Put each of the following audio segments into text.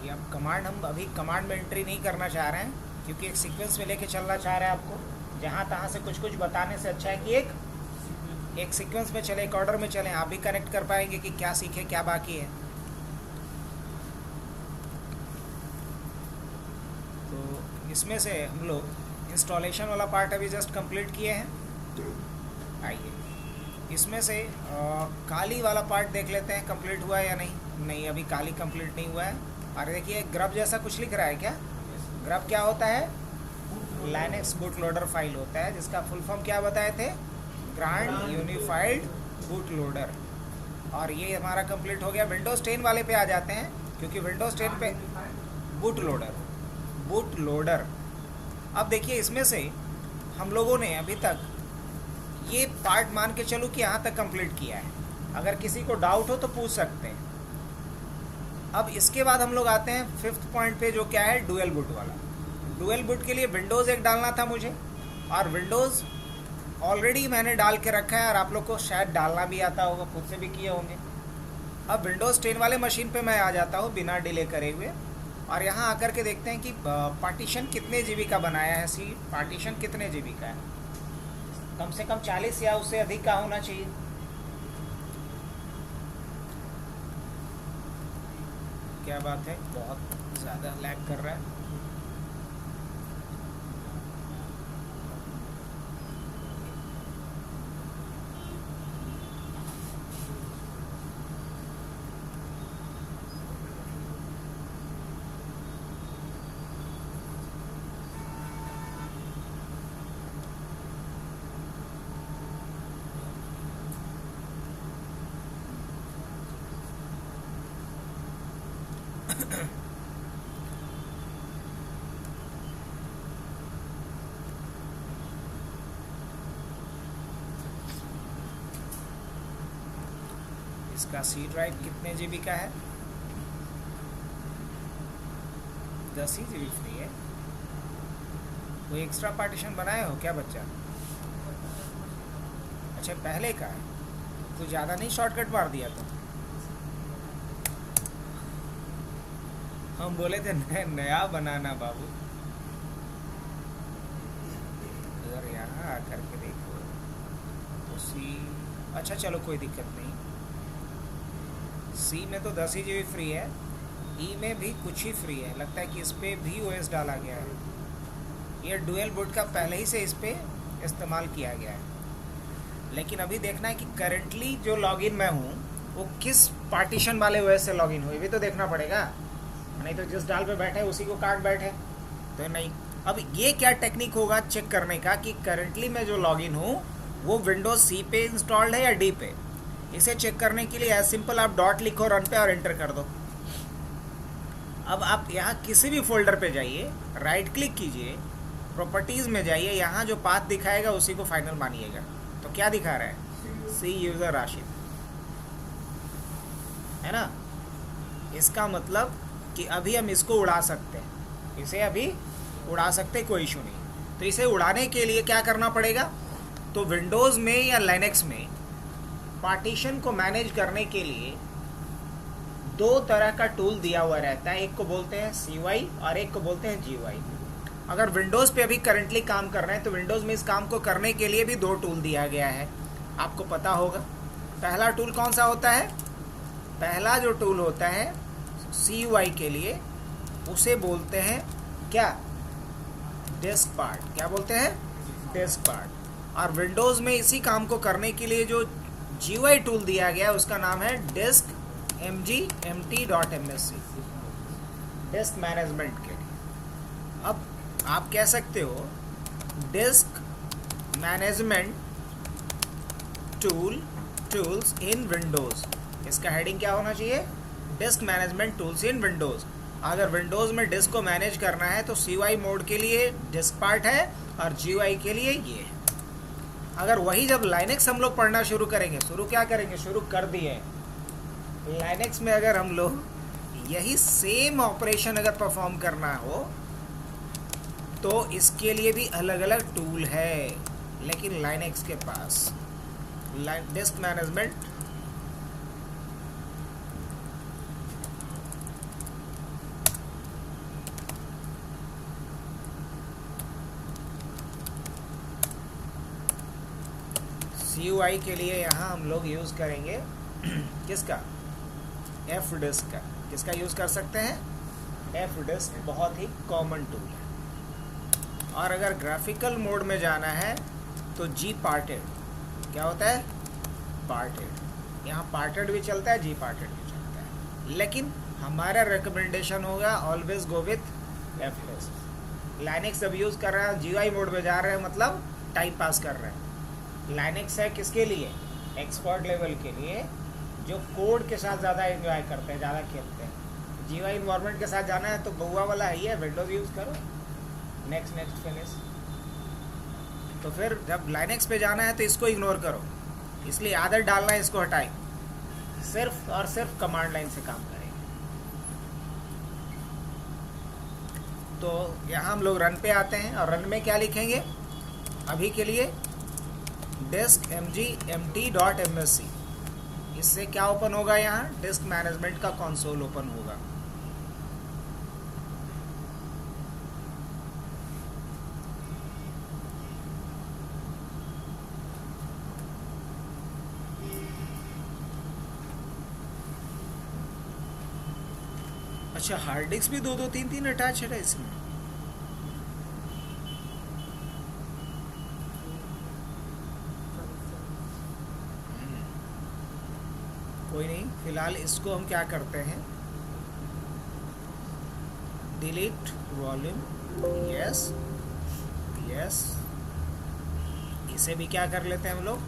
ये अब कमांड, हम अभी कमांड में एंट्री नहीं करना चाह रहे हैं क्योंकि एक सीक्वेंस में लेके चलना चाह रहे हैं आपको। जहाँ तहाँ से कुछ कुछ बताने से अच्छा है कि एक सीक्वेंस में चले, एक ऑर्डर में चलें, आप भी कनेक्ट कर पाएंगे कि क्या सीखे क्या बाकी है। तो इसमें से हम लोग इंस्टॉलेशन वाला पार्ट अभी जस्ट कंप्लीट किए हैं। आइए इसमें से काली वाला पार्ट देख लेते हैं, कंप्लीट हुआ है या नहीं। नहीं, अभी काली कंप्लीट नहीं हुआ है। और देखिए ग्रब जैसा कुछ लिख रहा है क्या? ग्रब क्या होता है? लाइनक्स बूट लोडर फाइल होता है, जिसका फुल फॉर्म क्या बताए थे? Grand unified boot loader. और ये हमारा कंप्लीट हो गया। विंडोज़ 10 वाले पे आ जाते हैं, क्योंकि विंडोज़ 10 पे बूट लोडर। अब देखिए इसमें से हम लोगों ने अभी तक ये पार्ट मान के चलो कि यहाँ तक कंप्लीट किया है। अगर किसी को डाउट हो तो पूछ सकते हैं। अब इसके बाद हम लोग आते हैं 5th पॉइंट पे, जो क्या है? डुअल बूट वाला। डुअल बूट के लिए विंडोज़ 1 डालना था मुझे, और विंडोज़ ऑलरेडी मैंने डाल के रखा है, और आप लोग को शायद डालना भी आता होगा, खुद से भी किए होंगे। अब विंडोज़ 10 वाले मशीन पे मैं आ जाता हूँ बिना डिले करे हुए, और यहाँ आकर के देखते हैं कि पार्टीशन कितने जीबी का बनाया है। सी पार्टीशन कितने जीबी का है? कम से कम 40 या उससे अधिक का होना चाहिए। क्या बात है, बहुत ज़्यादा लैग कर रहा है। इसका सी ड्राइव कितने जीबी का है? 10 ही जीबी फ्री है। कोई एक्स्ट्रा पार्टीशन बनाए हो क्या बच्चा? अच्छा, पहले का है। कुछ ज़्यादा नहीं शॉर्टकट मार दिया तो? हम बोले थे नया बनाना बाबू। अगर यहाँ आकर के देखो तो सी, अच्छा चलो कोई दिक्कत नहीं। सी में तो 10 ही जीबी फ्री है, ई में भी कुछ ही फ्री है। लगता है कि इस पर भी ओएस डाला गया है। ये डुअल बूट का पहले ही से इस पर इस्तेमाल किया गया है। लेकिन अभी देखना है कि करंटली जो लॉगिन मैं हूँ वो किस पार्टीशन वाले ओएस से लॉगिन हुई, भी तो देखना पड़ेगा। नहीं तो जिस डाल पे बैठे उसी को काट बैठे तो नहीं। अब ये क्या टेक्निक होगा चेक करने का कि करंटली मैं जो लॉगिन हूँ वो विंडोज सी पे इंस्टॉल्ड है या डी पे। इसे चेक करने के लिए एज सिंपल आप डॉट लिखो रन पे और एंटर कर दो। अब आप यहाँ किसी भी फोल्डर पे जाइए, राइट क्लिक कीजिए, प्रॉपर्टीज़ में जाइए, यहाँ जो पाथ दिखाएगा उसी को फाइनल मानिएगा। तो क्या दिखा रहा है? सी यूज़र राशिद, है ना। इसका मतलब कि अभी हम इसको उड़ा सकते हैं, इसे अभी उड़ा सकते, कोई इशू नहीं। तो इसे उड़ाने के लिए क्या करना पड़ेगा? तो विंडोज़ में या लाइनक्स में पार्टीशन को मैनेज करने के लिए 2 तरह का टूल दिया हुआ रहता है। एक को बोलते हैं CY और एक को बोलते हैं GUI। अगर विंडोज़ पे अभी करंटली काम कर रहे हैं तो विंडोज़ में इस काम को करने के लिए भी 2 टूल दिया गया है, आपको पता होगा। पहला टूल कौन सा होता है? पहला जो टूल होता है CUI के लिए, उसे बोलते हैं क्या? Desk part. क्या बोलते हैं? Desk part. और विंडोज़ में इसी काम को करने के लिए जो GUI टूल दिया गया है उसका नाम है डेस्क mgt.msc, डेस्क मैनेजमेंट के लिए। अब आप कह सकते हो desk management tools in Windows. इसका हेडिंग क्या होना चाहिए? Desk management tools in Windows. अगर विंडोज़ में डेस्क को मैनेज करना है तो CUI मोड के लिए डेस्क पार्ट है और GUI के लिए ये है। अगर वही जब लाइनक्स हम लोग पढ़ना शुरू करेंगे, शुरू कर दिए लाइनक्स में, अगर हम लोग यही सेम ऑपरेशन अगर परफॉर्म करना हो तो इसके लिए भी अलग अलग टूल है। लेकिन लाइनक्स के पास डेस्क मैनेजमेंट GUI के लिए यहाँ हम लोग यूज़ करेंगे किसका, एफ डिस्क का। किसका यूज़ कर सकते हैं, एफ डिस्क, बहुत ही कॉमन टूल है। और अगर ग्राफिकल मोड में जाना है तो जी पार्टेड, क्या होता है, पार्टेड। यहाँ पार्टेड भी चलता है, जी पार्टेड भी चलता है, लेकिन हमारा रिकमेंडेशन होगा always go with F disk. Linux जब यूज़ कर रहे हैं, GUI मोड में जा रहे हैं, मतलब टाइम पास कर रहे हैं। लाइनेक्स है किसके लिए, एक्सपर्ट लेवल के लिए, जो कोड के साथ ज़्यादा एंजॉय करते हैं, ज़्यादा खेलते हैं। GUI इन्वायरमेंट के साथ जाना है तो बउआ वाला है ही है, विंडोज़ यूज़ करो, नेक्स्ट नेक्स्ट फिनिश। तो फिर जब लाइनेक्स पे जाना है तो इसको इग्नोर करो, इसलिए आदत डालना है, इसको हटाएं, सिर्फ और सिर्फ कमांड लाइन से काम करेंगे। तो यहाँ हम लोग रन पे आते हैं, और रन में क्या लिखेंगे अभी के लिए, डिस्क mg_empty.msc। इससे क्या ओपन होगा, यहाँ डिस्क मैनेजमेंट का कंसोल ओपन होगा। अच्छा, हार्ड डिस्क भी 2-2 3-3 अटैच है इसमें। कोई नहीं, फिलहाल इसको हम क्या करते हैं, डिलीट वॉल्यूम, यस यस। इसे भी क्या कर लेते हैं हम लोग,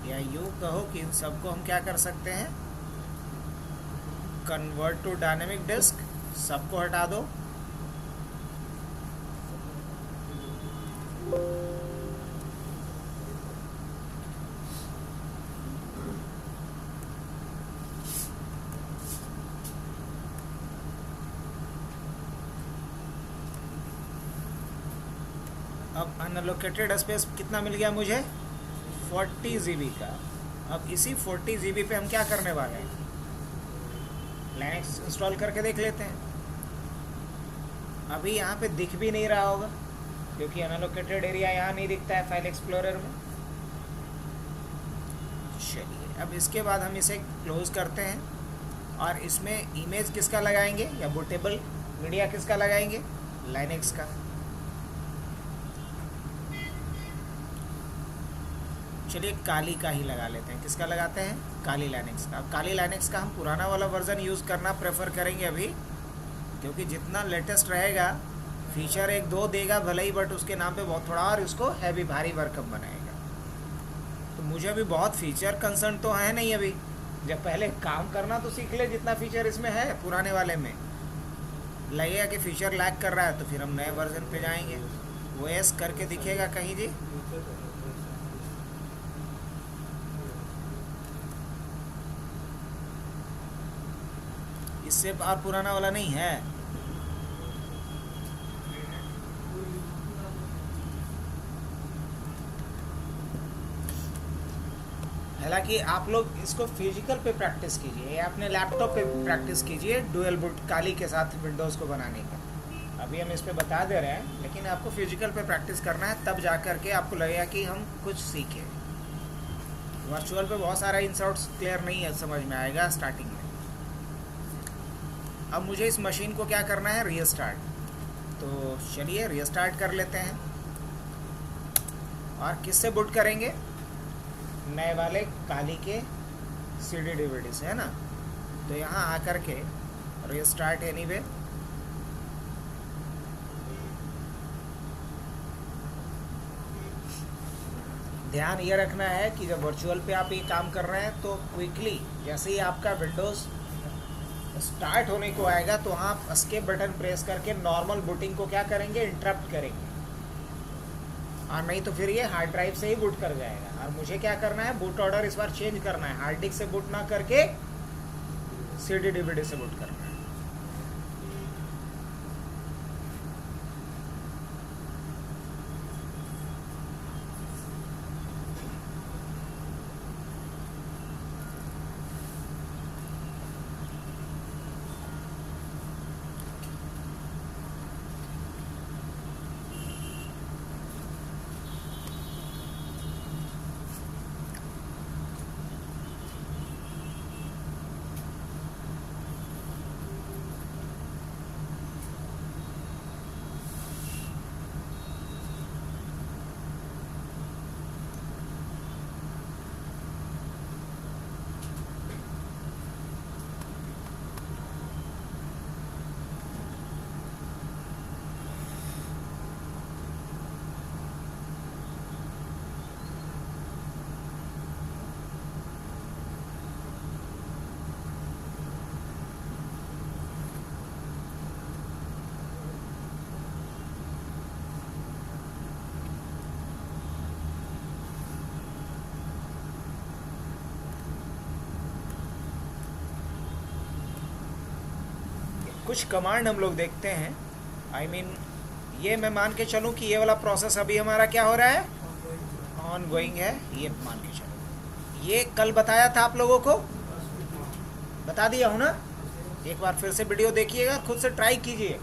या यूँ कहो कि इन सबको हम क्या कर सकते हैं, कन्वर्ट टू डायनेमिक डिस्क, सबको हटा दो। अब अनलोकेटेड स्पेस कितना मिल गया मुझे, 40 GB का। अब इसी 40 GB पे हम क्या करने वाले हैं, लाइनेक्स इंस्टॉल करके देख लेते हैं। अभी यहाँ पे दिख भी नहीं रहा होगा, क्योंकि अनलोकेटेड एरिया यहाँ नहीं दिखता है फाइल एक्सप्लोरर में। चलिए, अब इसके बाद हम इसे क्लोज करते हैं, और इसमें इमेज किसका लगाएंगे, या बूटेबल मीडिया किसका लगाएंगे, लाइनेक्स का। चलिए काली का ही लगा लेते हैं। किसका लगाते हैं, काली लाइनेक्स का। अब काली लाइनेक्स का हम पुराना वाला वर्जन यूज़ करना प्रेफर करेंगे अभी, क्योंकि जितना लेटेस्ट रहेगा, फीचर 1-2 देगा भले ही, बट उसके नाम पे बहुत थोड़ा और इसको हैवी भारी वर्कअप बनाएगा। तो मुझे अभी बहुत फीचर कंसर्न तो है नहीं अभी, जब पहले काम करना तो सीख ले, जितना फीचर इसमें है पुराने वाले में। लगेगा कि फीचर लैग कर रहा है तो फिर हम नए वर्जन पे जाएंगे। OS करके दिखेगा कहीं जी, इससे और पुराना वाला नहीं है। हालांकि आप लोग इसको फिजिकल पे प्रैक्टिस कीजिए, या अपने लैपटॉप पे प्रैक्टिस कीजिए डुअल बूट काली के साथ विंडोज़ को बनाने का। अभी हम इस पे बता दे रहे हैं, लेकिन आपको फिजिकल पे प्रैक्टिस करना है, तब जा कर के आपको लगेगा कि हम कुछ सीखें। वर्चुअल पे बहुत सारा इंसर्ट्स क्लियर नहीं है, समझ में आएगा स्टार्टिंग में। अब मुझे इस मशीन को क्या करना है, रीस्टार्ट। तो चलिए रीस्टार्ट कर लेते हैं। और किससे बूट करेंगे, नए वाले काली के CD DVD से, है ना। तो यहाँ आकर के रीस्टार्ट एनीवे, ध्यान ये रखना है कि जब वर्चुअल पे आप ये काम कर रहे हैं तो क्विकली जैसे ही आपका विंडोज़ स्टार्ट होने को आएगा तो आप एस्केप बटन प्रेस करके नॉर्मल बूटिंग को क्या करेंगे, इंटरप्ट करेंगे, और नहीं तो फिर ये हार्ड ड्राइव से ही बूट कर जाएगा। और मुझे क्या करना है, बूट ऑर्डर इस बार चेंज करना है, हार्ड डिस्क से बूट ना करके CD DVD से बूट करना है। कुछ कमांड हम लोग देखते हैं, आई मीन ये मैं मान के चलूँ कि ये वाला प्रोसेस अभी हमारा क्या हो रहा है, ऑन गोइंग है, ये मान के चलो। ये कल बताया था आप लोगों को, बता दिया हूँ ना, एक बार फिर से वीडियो देखिएगा, खुद से ट्राई कीजिए।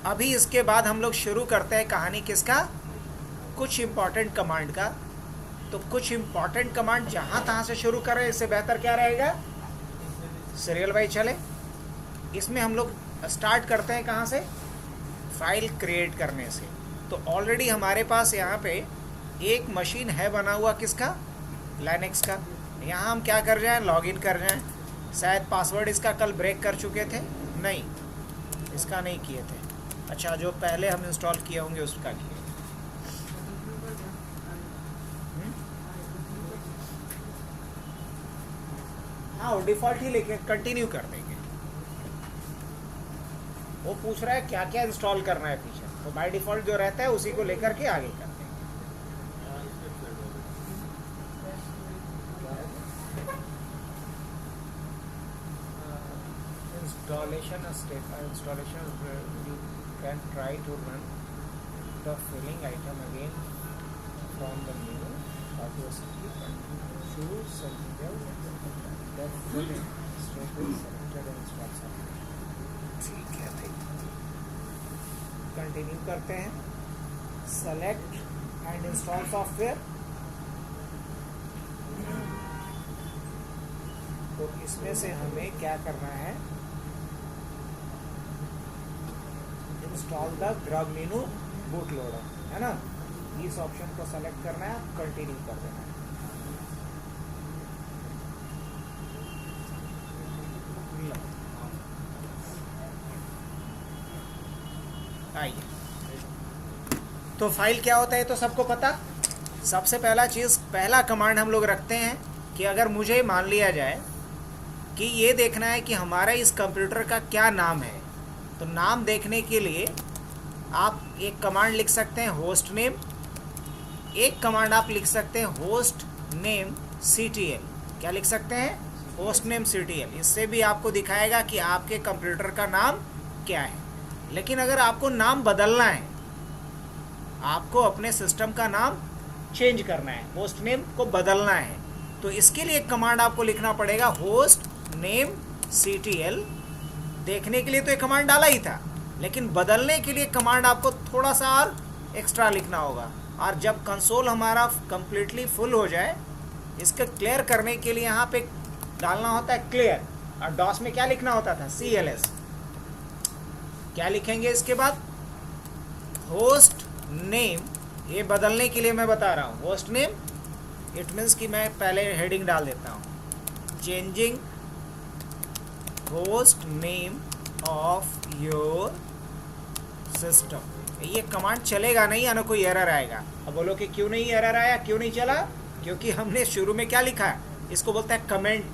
अभी इसके बाद हम लोग शुरू करते हैं कहानी किसका, कुछ इम्पॉर्टेंट कमांड का। तो कुछ इम्पॉर्टेंट कमांड जहाँ तहाँ से शुरू करें, इससे बेहतर क्या रहेगा, सीरियल वाइज चले। इसमें हम लोग स्टार्ट करते हैं कहाँ से, फाइल क्रिएट करने से। तो ऑलरेडी हमारे पास यहाँ पे एक मशीन है बना हुआ किसका, लाइनेक्स का। यहाँ हम क्या कर रहे हैं, लॉगिन कर रहे हैं। शायद पासवर्ड इसका कल ब्रेक कर चुके थे, नहीं इसका नहीं किए थे, अच्छा जो पहले हम इंस्टॉल किए होंगे उसका किए। हाँ वो डिफ़ॉल्ट ही लेके कंटिन्यू कर देंगे। वो पूछ रहा है क्या क्या इंस्टॉल करना है पीछे, तो बाय डिफ़ॉल्ट जो रहता है उसी को लेकर के आगे कर देंगे। Installation you can try to run the filling item again from the menu, automatically choose something else that filling state is selected and install something। ठीक है भाई, कंटिन्यू करते हैं। सेलेक्ट एंड इंस्टॉल सॉफ्टवेयर, तो इसमें से हमें क्या करना है, install the grub menu boot loader, है ना। इस ऑप्शन को सेलेक्ट करना है, कंटिन्यू कर देना है। आइए, तो फाइल क्या होता है तो सबको पता। सबसे पहला चीज़, पहला कमांड हम लोग रखते हैं कि अगर मुझे मान लिया जाए कि ये देखना है कि हमारा इस कंप्यूटर का क्या नाम है, तो नाम देखने के लिए आप एक कमांड लिख सकते हैं होस्ट नेम, एक कमांड आप लिख सकते हैं होस्ट नेम CTL। क्या लिख सकते हैं, होस्ट नेम CTL। इससे भी आपको दिखाएगा कि आपके कंप्यूटर का नाम क्या है। लेकिन अगर आपको नाम बदलना है, आपको अपने सिस्टम का नाम चेंज करना है, होस्ट नेम को बदलना है, तो इसके लिए एक कमांड आपको लिखना पड़ेगा होस्ट नेम CTL। देखने के लिए तो एक कमांड डाला ही था, लेकिन बदलने के लिए कमांड आपको थोड़ा सा और एक्स्ट्रा लिखना होगा। और जब कंसोल हमारा कंप्लीटली फुल हो जाए, इसके क्लियर करने के लिए यहाँ पे डालना होता है क्लियर, और डॉस में क्या लिखना होता था, CLS। क्या लिखेंगे इसके बाद, होस्ट नेम, ये बदलने के लिए मैं बता रहा हूँ, होस्ट नेम इट मीन्स कि मैं पहले हेडिंग डाल देता हूँ, changing host name of your system. ये कमांड चलेगा नहीं, या ना कोई एरर आएगा। अब बोलो कि क्यों नहीं एरर आया, क्यों नहीं चला, क्योंकि हमने शुरू में क्या लिखा है, इसको बोलता है कमेंट।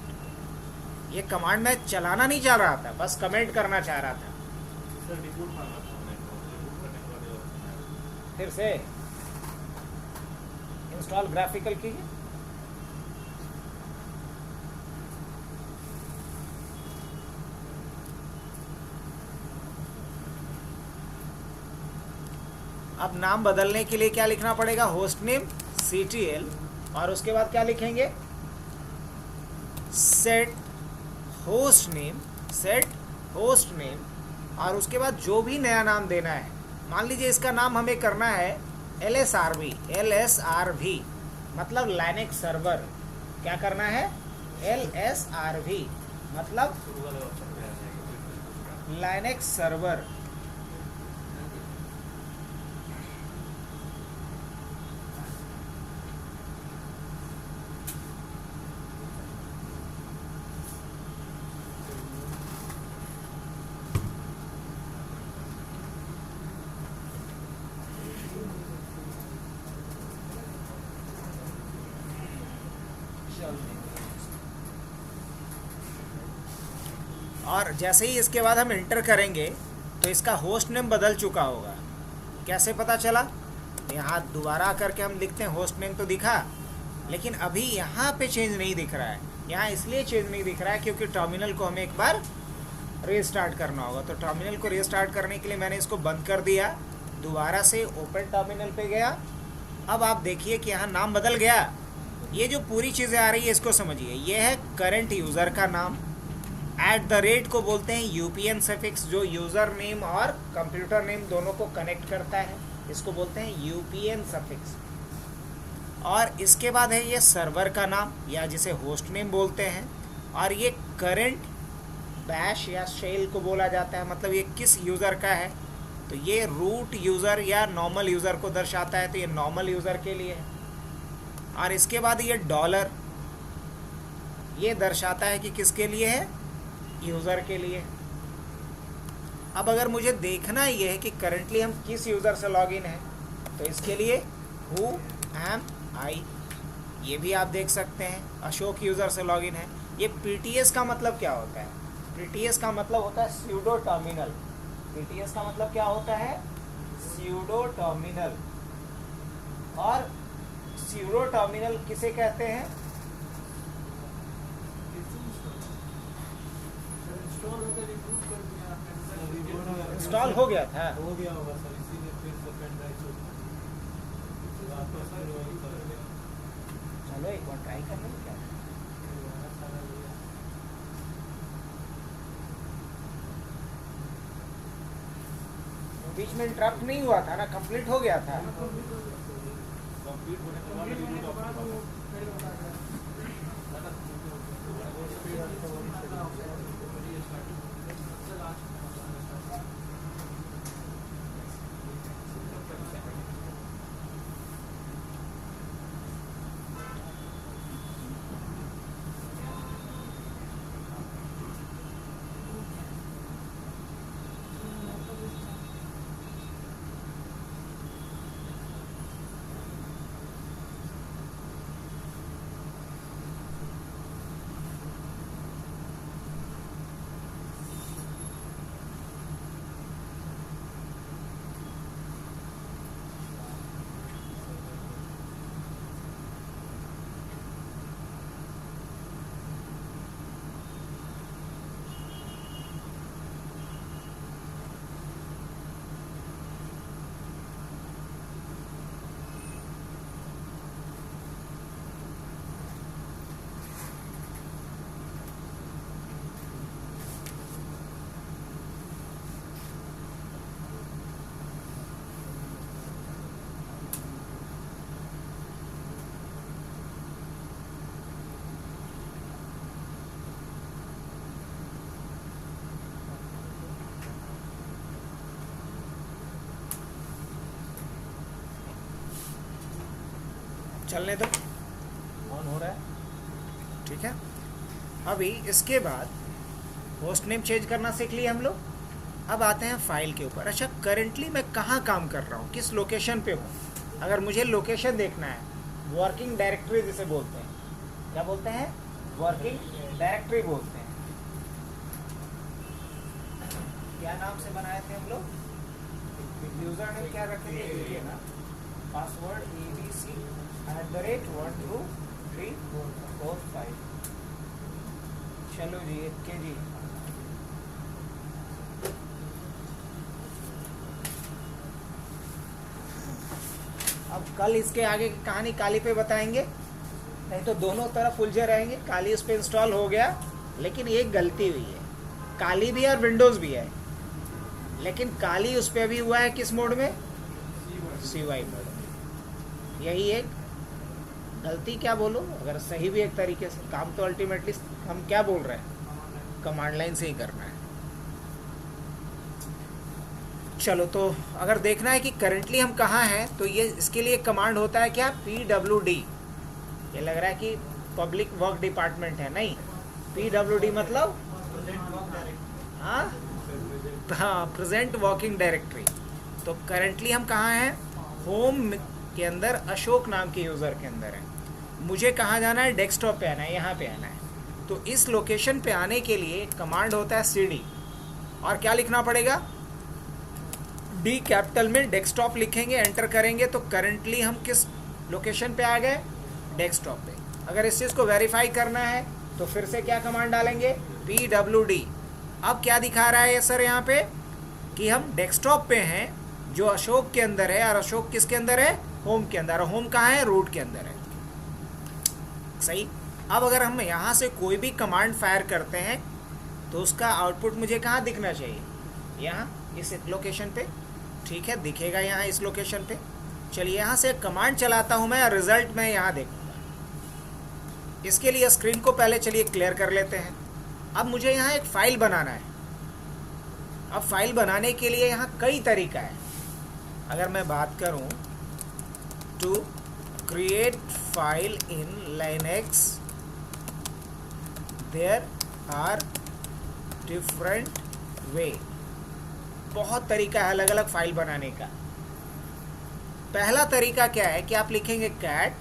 ये कमांड मैं चलाना नहीं चाह रहा था, बस कमेंट करना चाह रहा था। फिर से इंस्टॉल ग्राफिकल कीजिए। अब नाम बदलने के लिए क्या लिखना पड़ेगा, होस्ट नेम CTL, और उसके बाद क्या लिखेंगे, सेट होस्ट नेम, और उसके बाद जो भी नया नाम देना है, मान लीजिए इसका नाम हमें करना है LSRV, मतलब लाइनेक्स सर्वर। क्या करना है, LSRV मतलब लाइनेक्स सर्वर। और जैसे ही इसके बाद हम इंटर करेंगे तो इसका होस्ट नेम बदल चुका होगा। कैसे पता चला, यहाँ दोबारा करके हम लिखते हैं, होस्ट नेम तो दिखा, लेकिन अभी यहाँ पे चेंज नहीं दिख रहा है। यहाँ इसलिए चेंज नहीं दिख रहा है क्योंकि टर्मिनल को हमें एक बार रीस्टार्ट करना होगा। तो टर्मिनल को रीस्टार्ट करने के लिए मैंने इसको बंद कर दिया, दोबारा से ओपन टर्मिनल पे गया। अब आप देखिए कि यहाँ नाम बदल गया। ये जो पूरी चीज़ें आ रही है इसको समझिए, ये है करंट यूज़र का नाम। @ को बोलते हैं यूपीएन सफिक्स, जो यूज़र नेम और कंप्यूटर नेम दोनों को कनेक्ट करता है, इसको बोलते हैं यूपीएन सफिक्स। और इसके बाद है ये सर्वर का नाम या जिसे होस्ट नेम बोलते हैं, और ये करंट बैश या शेल को बोला जाता है, मतलब ये किस यूज़र का है। तो ये रूट यूज़र या नॉर्मल यूज़र को दर्शाता है, तो ये नॉर्मल यूज़र के लिए है। और इसके बाद ये डॉलर, ये दर्शाता है कि किसके लिए है, यूज़र के लिए। अब अगर मुझे देखना ये है कि करंटली हम किस यूज़र से लॉगिन है, तो इसके लिए हु एम आई, ये भी आप देख सकते हैं, अशोक यूज़र से लॉगिन है। ये पीटीएस का मतलब क्या होता है? पीटीएस का मतलब होता है स्यूडो टर्मिनल। पीटीएस का मतलब क्या होता है? Pseudo terminal. और स्यूडो टर्मिनल किसे कहते हैं? इंस्टॉल हो गया था, हो गया होगा सर, इसीलिए फिर से पेन ड्राइव से चलो एक बार ट्राई कर लें क्या। बीच में इंटरप्ट नहीं हुआ था ना, कंप्लीट हो गया था। कंप्लीट होने के बाद रिबूट ऑप्शन चलने दो, ऑन हो रहा है, ठीक है। अभी इसके बाद होस्ट नेम चेंज करना सीख लिए हम लोग। अब आते हैं फाइल के ऊपर। अच्छा, करंटली मैं कहाँ काम कर रहा हूँ, किस लोकेशन पे हूँ। अगर मुझे लोकेशन देखना है, वर्किंग डायरेक्टरी जिसे बोलते हैं, क्या बोलते हैं? वर्किंग डायरेक्टरी बोलते हैं। क्या नाम से बनाए थे हम लोग? यूजर नेम क्या रखे थे, ये ना, पासवर्ड ABC @1 2 3 4 5। चलो जी, के जी अब कल इसके आगे की कहानी काली पे बताएंगे, नहीं तो दोनों तरफ उलझे रहेंगे। काली उस पर इंस्टॉल हो गया, लेकिन एक गलती हुई है, काली भी है और विंडोज़ भी है, लेकिन काली उस पर भी हुआ है किस मोड में? CY मोड में। यही एक गलती, क्या बोलो, अगर सही भी एक तरीके से, काम तो अल्टीमेटली हम क्या बोल रहे हैं, कमांड लाइन से ही करना है। चलो, तो अगर देखना है कि करंटली हम कहाँ हैं, तो ये इसके लिए कमांड होता है क्या? PWD। ये लग रहा है कि पब्लिक वर्क डिपार्टमेंट है, नहीं, PWD मतलब हाँ, प्रेजेंट वर्किंग डायरेक्टरी। तो करंटली हम कहाँ हैं? होम के अंदर अशोक नाम के यूज़र के अंदर है। मुझे कहाँ जाना है? डेस्कटॉप पे आना है, यहाँ पे आना है। तो इस लोकेशन पे आने के लिए कमांड होता है CD, और क्या लिखना पड़ेगा? D कैपिटल में डेस्कटॉप लिखेंगे, एंटर करेंगे, तो करंटली हम किस लोकेशन पे आ गए? डेस्कटॉप पे। अगर इस चीज़ को वेरीफाई करना है तो फिर से क्या कमांड डालेंगे, pwd। अब क्या दिखा रहा है सर यहाँ पे कि हम डेस्कटॉप पे हैं, जो अशोक के अंदर है, और अशोक किसके अंदर है, होम के अंदर। होम कहाँ है, रूट के अंदर है। सही। अब अगर हम यहाँ से कोई भी कमांड फायर करते हैं तो उसका आउटपुट मुझे कहाँ दिखना चाहिए, यहाँ इस लोकेशन पे। ठीक है, दिखेगा यहाँ इस लोकेशन पे। चलिए यहाँ से कमांड चलाता हूँ मैं और रिजल्ट मैं यहाँ देखूँगा। इसके लिए स्क्रीन को पहले चलिए क्लियर कर लेते हैं। अब मुझे यहाँ एक फाइल बनाना है। अब फाइल बनाने के लिए यहाँ कई तरीका है। अगर मैं बात करूँ to create file in Linux, there are different way. बहुत तरीका है अलग अलग फाइल बनाने का। पहला तरीका क्या है कि आप लिखेंगे कैट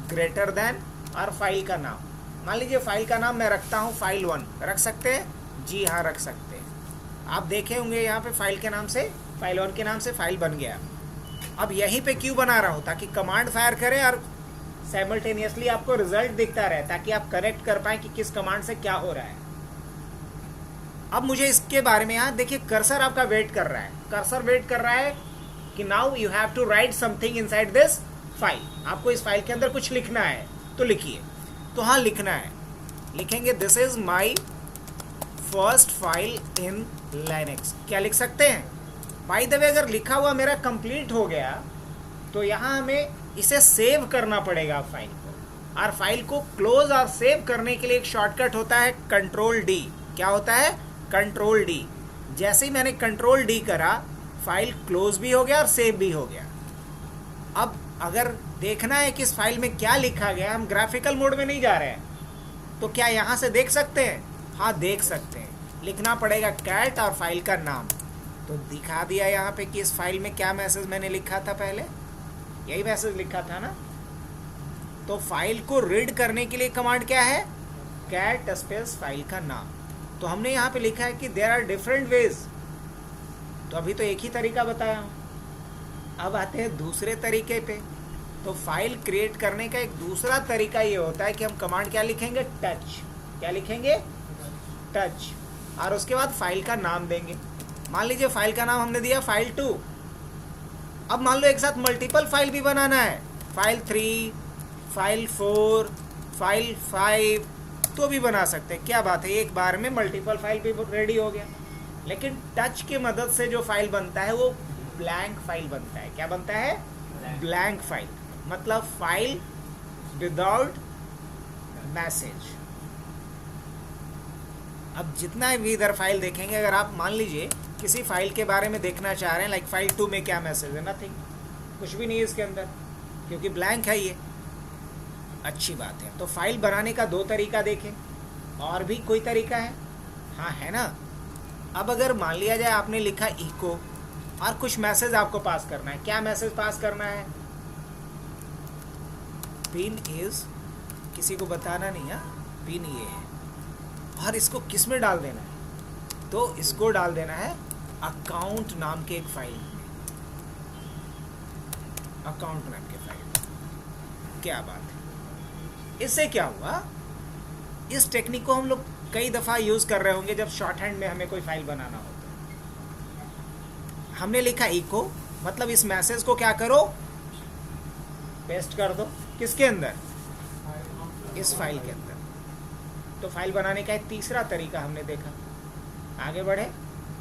ग्रेटर देन और फाइल का नाम। मान लीजिए फाइल का नाम मैं रखता हूँ file1, रख सकते हैं? जी हाँ, रख सकते हैं। आप देखे होंगे यहाँ पे फाइल के नाम से, file1 के नाम से फाइल बन गया। अब यहीं पे क्यों बना रहा हूँ, ताकि कमांड फायर करें और साइमल्टेनियसली आपको रिजल्ट दिखता रहे, ताकि आप करेक्ट कर पाए कि किस कमांड से क्या हो रहा है। अब मुझे इसके बारे में यहाँ देखिए, कर्सर आपका वेट कर रहा है। कर्सर वेट कर रहा है कि now you have to write something inside this file. आपको इस फाइल के अंदर कुछ लिखना है, तो लिखिए। तो हाँ, लिखना है। लिखेंगे this is my first file in Linux. क्या लिख सकते हैं? बाय द वे, अगर लिखा हुआ मेरा कंप्लीट हो गया तो यहाँ हमें इसे सेव करना पड़ेगा फाइल को। और फाइल को क्लोज और सेव करने के लिए एक शॉर्टकट होता है कंट्रोल डी। क्या होता है? Control D. जैसे ही मैंने कंट्रोल डी करा, फाइल क्लोज भी हो गया और सेव भी हो गया। अब अगर देखना है कि इस फाइल में क्या लिखा गया, हम ग्राफिकल मोड में नहीं जा रहे हैं, तो क्या यहाँ से देख सकते हैं? हाँ, देख सकते हैं। लिखना पड़ेगा कैट और फाइल का नाम। तो दिखा दिया यहाँ पे कि इस फाइल में क्या मैसेज मैंने लिखा था, पहले यही मैसेज लिखा था ना। तो फाइल को रीड करने के लिए कमांड क्या है? कैट स्पेस फाइल का नाम। तो हमने यहाँ पे लिखा है कि देयर आर डिफरेंट वेज। तो अभी तो एक ही तरीका बताया हूँ। अब आते हैं दूसरे तरीके पे। तो फाइल क्रिएट करने का एक दूसरा तरीका ये होता है कि हम कमांड क्या लिखेंगे? टच। क्या लिखेंगे? टच। और उसके बाद फाइल का नाम देंगे। मान लीजिए फाइल का नाम हमने दिया file2। अब मान लो एक साथ मल्टीपल फाइल भी बनाना है, file3, file4, file5, तो भी बना सकते हैं। क्या बात है, एक बार में मल्टीपल फाइल भी रेडी हो गया। लेकिन टच की मदद से जो फाइल बनता है वो ब्लैंक फाइल बनता है। क्या बनता है? ब्लैंक फाइल, मतलब फाइल विदाउट मैसेज। अब जितना भी इधर फाइल देखेंगे, अगर आप मान लीजिए किसी फाइल के बारे में देखना चाह रहे हैं, लाइक file2 में क्या मैसेज है, नथिंग, कुछ भी नहीं है इसके अंदर, क्योंकि ब्लैंक है ये। अच्छी बात है। तो फाइल बनाने का दो तरीका देखें। और भी कोई तरीका है? हाँ, है ना। अब अगर मान लिया जाए आपने लिखा इको और कुछ मैसेज आपको पास करना है। क्या मैसेज पास करना है? पिन इज, किसी को बताना नहीं है, पिन ये है। और इसको किस में डाल देना है? तो इसको डाल देना है अकाउंट नाम के एक फाइल में। अकाउंट नाम के फाइल में। क्या बात है। इससे क्या हुआ, इस टेक्निक को हम लोग कई दफ़ा यूज़ कर रहे होंगे जब शॉर्ट हैंड में हमें कोई फाइल बनाना हो। हमने लिखा इको, मतलब इस मैसेज को क्या करो? पेस्ट कर दो। किसके अंदर? इस फाइल के अंदर। तो फाइल बनाने का एक तीसरा तरीका हमने देखा। आगे बढ़े।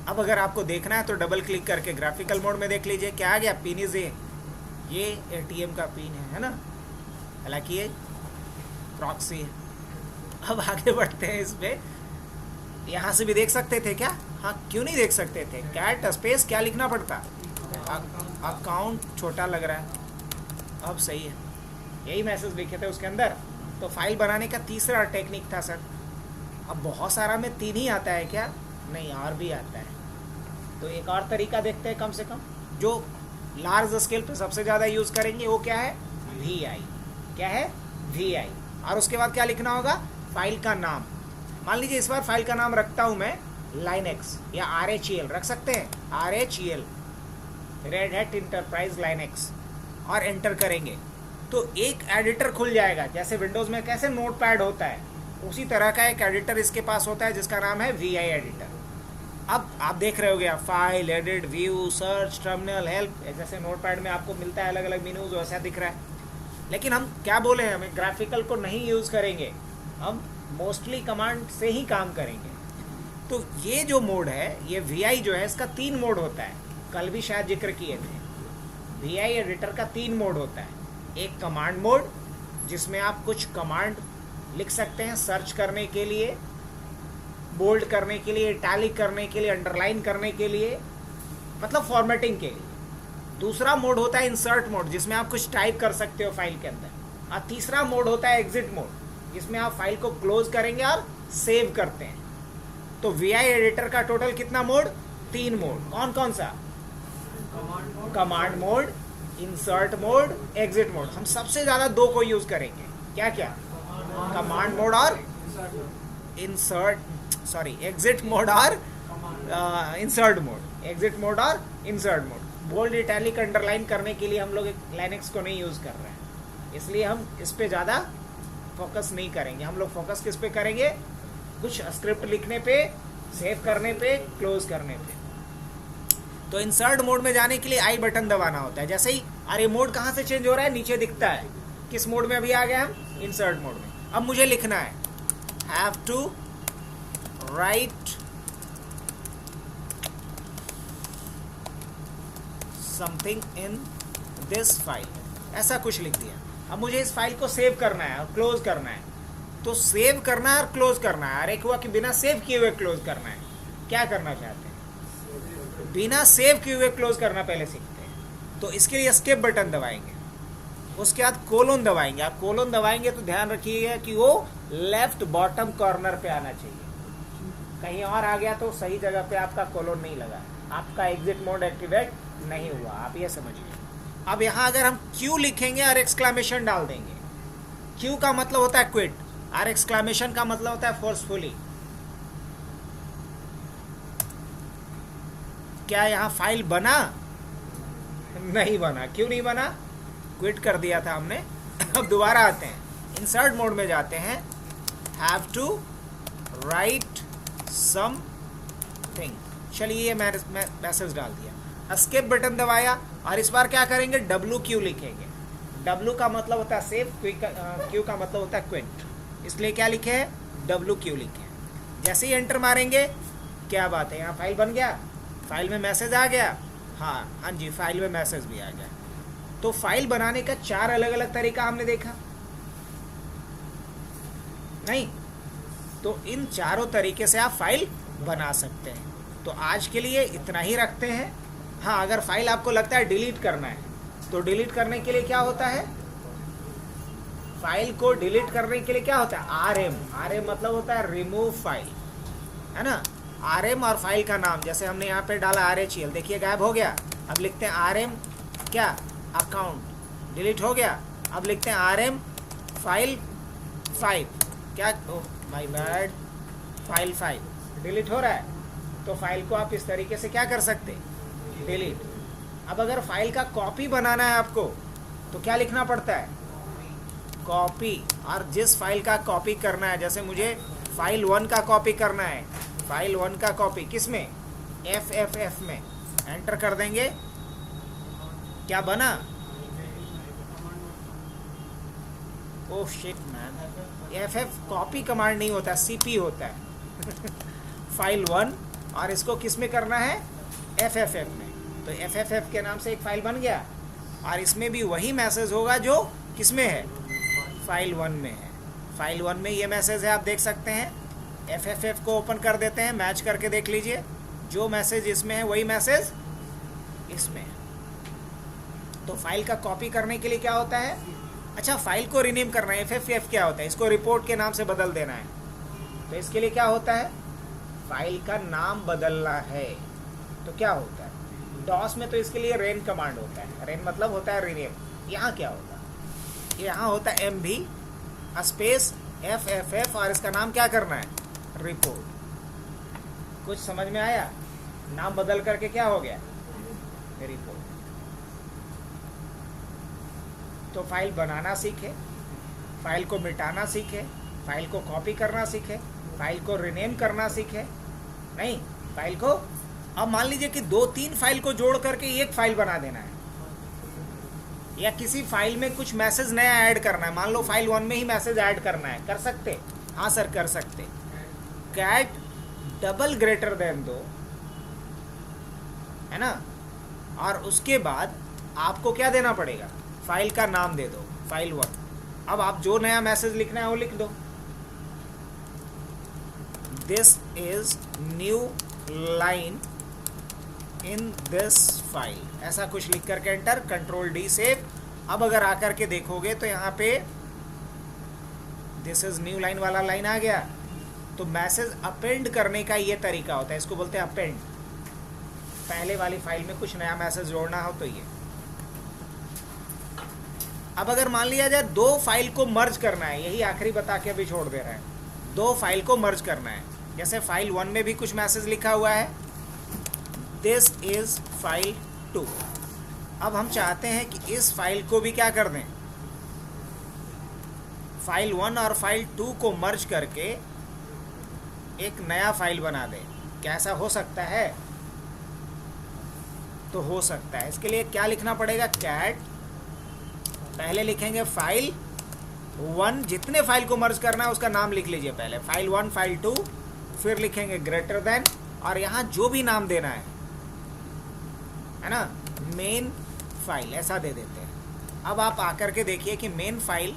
अब अगर आपको देखना है तो डबल क्लिक करके ग्राफिकल मोड में देख लीजिए क्या आ गया। पिन इज ये एटीएम का पिन है ना, हालांकि ये प्रॉक्सी है। अब आगे बढ़ते हैं इसमें। यहाँ से भी देख सकते थे क्या? हाँ, क्यों नहीं देख सकते थे? कैट स्पेस क्या लिखना पड़ता? अकाउंट छोटा लग रहा है। अब सही है, यही मैसेज लिखे थे उसके अंदर। तो फाइल बनाने का तीसरा टेक्निक था सर। अब बहुत सारा में 3 ही आता है क्या? नहीं, और भी आता है। तो एक और तरीका देखते हैं, कम से कम जो लार्ज स्केल पे सबसे ज़्यादा यूज़ करेंगे वो क्या है? VI। क्या है? VI। और उसके बाद क्या लिखना होगा? फाइल का नाम। मान लीजिए इस बार फाइल का नाम रखता हूँ मैं लाइनेक्स या RHEL, रख सकते हैं RHEL, red hat enterprise Linux, और एंटर करेंगे तो एक एडिटर खुल जाएगा। जैसे विंडोज़ में कैसे नोटपैड होता है, उसी तरह का एक एडिटर इसके पास होता है जिसका नाम है VI एडिटर। अब आप देख रहे होगे, file, edit, view, search, terminal, help, जैसे नोटपैड में आपको मिलता है अलग अलग मेनूज, वैसा दिख रहा है। लेकिन हम क्या बोले हैं, हमें ग्राफिकल को नहीं यूज़ करेंगे, हम मोस्टली कमांड से ही काम करेंगे। तो ये जो मोड है, ये VI जो है, इसका 3 मोड होता है, कल भी शायद जिक्र किए थे। VI एडिटर का 3 मोड होता है। एक कमांड मोड जिसमें आप कुछ कमांड लिख सकते हैं सर्च करने के लिए, बोल्ड करने के लिए, इटैलिक करने के लिए, अंडरलाइन करने के लिए, मतलब फॉर्मेटिंग के लिए। दूसरा मोड होता है इंसर्ट मोड, जिसमें आप कुछ टाइप कर सकते हो फाइल के अंदर। और तीसरा मोड होता है एग्जिट मोड, जिसमें आप फाइल को क्लोज करेंगे और सेव करते हैं। तो VI एडिटर का टोटल कितना मोड? 3 मोड। कौन कौन सा? Command mode, insert mode, exit mode. हम सबसे ज्यादा 2 को यूज करेंगे। क्या क्या? कमांड मोड और एग्जिट मोड और इंसर्ट मोड। एग्जिट मोड और insert mode. Bold, italic, underline करने के लिए हम लोग लाइनक्स को नहीं यूज कर रहे हैं, इसलिए हम इस पे ज्यादा फोकस नहीं करेंगे। हम लोग फोकस किस पे करेंगे? कुछ स्क्रिप्ट लिखने पे, सेव करने पे, क्लोज करने पे। तो इंसर्ट मोड में जाने के लिए आई बटन दबाना होता है। जैसे ही अरे मोड कहाँ से चेंज हो रहा है, नीचे दिखता है। किस मोड में अभी आ गए हम? इंसर्ट मोड में। अब मुझे लिखना है have to write something in this file, ऐसा कुछ लिख दिया। अब मुझे इस फाइल को सेव करना है और क्लोज करना है। तो सेव करना है और क्लोज करना है। और एक हुआ कि बिना सेव किए हुए क्लोज करना है। क्या करना चाहते हैं? बिना सेव किए हुए क्लोज करना पहले सीखते हैं। तो इसके लिए एस्केप बटन दबाएंगे, उसके बाद कोलोन दबाएंगे। आप कोलोन दबाएंगे तो ध्यान रखिएगा कि वो लेफ्ट बॉटम कॉर्नर पे आना चाहिए। कहीं और आ गया तो सही जगह पे आपका कोलोन नहीं लगा, आपका एग्जिट मोड एक्टिवेट नहीं हुआ, आप ये समझिए। अब यहाँ अगर हम क्यू लिखेंगे और एक्सक्लेमेशन डाल देंगे, क्यू का मतलब होता है क्विट और एक्सक्लेमेशन का मतलब होता है फोर्सफुली। क्या यहाँ फाइल बना? नहीं बना। क्यों नहीं बना? क्विट कर दिया था हमने। अब दोबारा आते हैं, इंसर्ट मोड में जाते हैं, हैव टू राइट समथिंग। चलिए ये मैसेज डाल दिया, एस्केप बटन दबाया और इस बार क्या करेंगे? WQ लिखेंगे। W का मतलब होता है सेव, Q का मतलब होता है क्विट, इसलिए क्या लिखे है? WQ लिखे। जैसे ही एंटर मारेंगे, क्या बात है, यहाँ फाइल बन गया, फाइल में मैसेज आ गया। हाँ जी, फाइल में मैसेज भी आ गया। तो फाइल बनाने का 4 अलग अलग तरीका हमने देखा नहीं? तो इन चारों तरीके से आप फाइल बना सकते हैं। तो आज के लिए इतना ही रखते हैं। हाँ, अगर फाइल आपको लगता है डिलीट करना है, तो डिलीट करने के लिए क्या होता है? फाइल को डिलीट करने के लिए क्या होता है? RM मतलब होता है रिमूव फाइल, है ना? RM और फाइल का नाम, जैसे हमने यहाँ पे डाला RHEL, देखिए गायब हो गया। अब लिखते हैं RM क्या? अकाउंट, डिलीट हो गया। अब लिखते हैं RM फाइल 5, क्या? Oh my bad, file 5 delete हो रहा है। तो फाइल को आप इस तरीके से क्या कर सकते? डिलीट। अब अगर फाइल का कॉपी बनाना है आपको, तो क्या लिखना पड़ता है? कॉपी। और जिस फाइल का कॉपी करना है, जैसे मुझे फाइल 1 का कॉपी करना है, फाइल 1 का कॉपी किस में? FFF में। एंटर कर देंगे, क्या बना? Oh shit man, FF copy command नहीं होता, CP होता है। फाइल 1, और इसको किस में करना है? FFF में। तो FFF के नाम से एक फाइल बन गया, और इसमें भी वही मैसेज होगा जो किस में है? फाइल 1 में है। फाइल 1 में ये मैसेज है, आप देख सकते हैं। FFF को ओपन कर देते हैं, मैच करके देख लीजिए, जो मैसेज इसमें है वही मैसेज इसमें है। तो फाइल का कॉपी करने के लिए क्या होता है? अच्छा, फाइल को रीनेम करना है, FFF क्या होता है? इसको रिपोर्ट के नाम से बदल देना है। तो इसके लिए क्या होता है? फाइल का नाम बदलना है। तो क्या होता है? डॉस में तो इसके लिए रेन कमांड होता है। रेन मतलब होता है रीनेम। यहाँ क्या होगा? यहाँ होता है MV स्पेस FFF, और इसका नाम क्या करना है? रिपोर्ट। कुछ समझ में आया? नाम बदल करके क्या हो गया? रिपोर्ट। तो फाइल बनाना सीखे, फाइल को मिटाना सीखे, फाइल को कॉपी करना सीखे, फाइल को रिनेम करना सीखे, नहीं फाइल को, अब मान लीजिए कि 2-3 फाइल को जोड़ करके एक फाइल बना देना है, या किसी फाइल में कुछ मैसेज नया ऐड करना है, मान लो फाइल 1 में ही मैसेज ऐड करना है, कर सकते? हाँ सर कर सकते। कैट डबल ग्रेटर देन दो, है ना, और उसके बाद आपको क्या देना पड़ेगा, फाइल का नाम दे दो, फाइल 1। अब आप जो नया मैसेज लिखना है वो लिख दो, this is new line in this file, ऐसा कुछ लिख करके एंटर, कंट्रोल डी सेव। अब अगर आकर के देखोगे तो यहाँ पे दिस इज न्यू लाइन वाला लाइन आ गया। तो मैसेज अपेंड करने का ये तरीका होता है, इसको बोलते हैं अपेंड। पहले वाली फाइल में कुछ नया मैसेज जोड़ना हो तो ये। अब अगर मान लिया जाए 2 फाइल को मर्ज करना है, यही आखिरी बता के अभी छोड़ दे रहे हैं, 2 फाइल को मर्ज करना है। जैसे फाइल 1 में भी कुछ मैसेज लिखा हुआ है, दिस इज फाइल 2। अब हम चाहते हैं कि इस फाइल को भी क्या कर दें, फाइल 1 और फाइल 2 को मर्ज करके एक नया फाइल बना दें। क्या ऐसा हो सकता है? तो हो सकता है। इसके लिए क्या लिखना पड़ेगा, कैट, पहले लिखेंगे फाइल 1, जितने फाइल को मर्ज करना है उसका नाम लिख लीजिए पहले, फाइल 1 फाइल 2, फिर लिखेंगे ग्रेटर देन, और यहाँ जो भी नाम देना है ना, मेन फाइल ऐसा दे देते हैं। अब आप आकर के देखिए कि मेन फाइल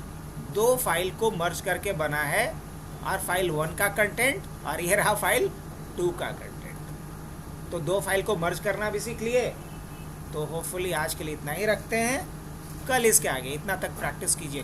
2 फाइल को मर्ज करके बना है, और फाइल 1 का कंटेंट और ये रहा फाइल 2 का कंटेंट। तो 2 फाइल को मर्ज करना भी सीख लिए। तो होपफुली आज के लिए इतना ही रखते हैं, कल इसके आगे इतना तक प्रैक्टिस कीजिए।